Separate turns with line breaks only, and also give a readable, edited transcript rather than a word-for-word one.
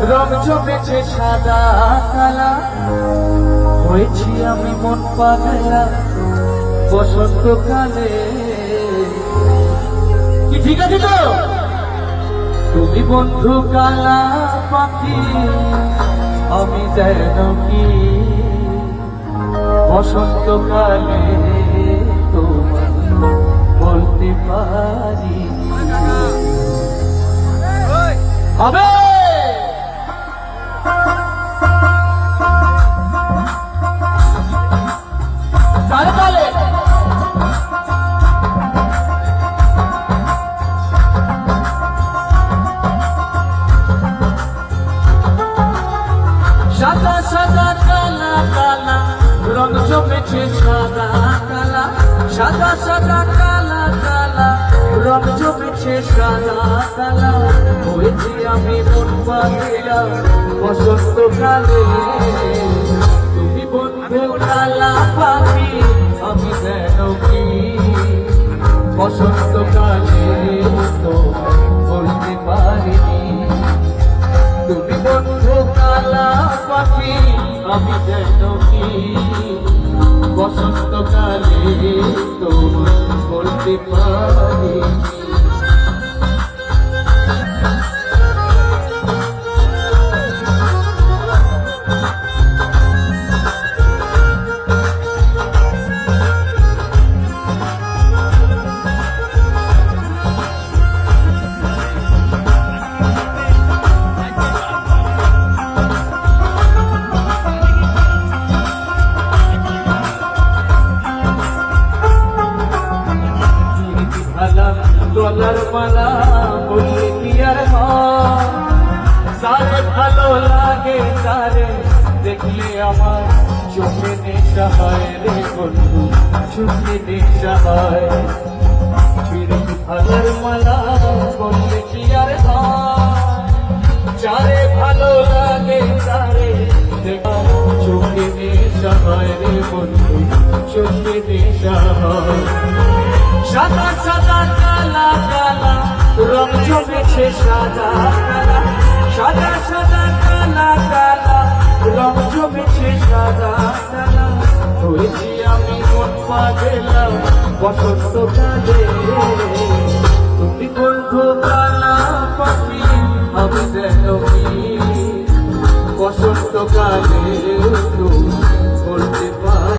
রং জমেছে সাদা কালা, হয়েছি আমি মন পাগলা বসন্তকালে। কি ঠিক আছে তো? তুমি বন্ধু কালা পাখি, আমি যেন কি বসন্তকালে তোমার বলতে পারি হবে। তালে তালে সাদা সাদা কালা কালা, রং জমেছে সাদা কালা, সাদা সাদা কালা কালা, রং জমেছে সাদা কালা, হয়েছি আমি মন পাগলা বসন্তকালে। তুমি বন্ধু কালা পাখি, আমি যেন কি বসন্তকালে তো বলতে পারিনি। তুমি বন্ধু কালা পাখি, আমি যেন কি বসন্তকালে তো বলতে পারি। গলার মালা বললে কি আর হয়, সারে ভালো লাগে তারে দেখলে আমার চোখে নেশা হয় রে বন্ধু, চোখে নেশা হয়। গলার মালা বললে কি আর হয়, যারে ভালো লাগে তারে দেখলে চোখে নেশা হয় রে বন্ধু, চোখে নেশা হয়। সাদা সাদা কালা কালা, রং জমেছে সাদা কালা, সাদা সাদা কালা কালা, রং জমেছে সাদা কালা, হয়েছি আমি মন পাগলা বসন্তকালে। তুমি বন্ধু কালা পাখি, আমি যেন কি বসন্তকালে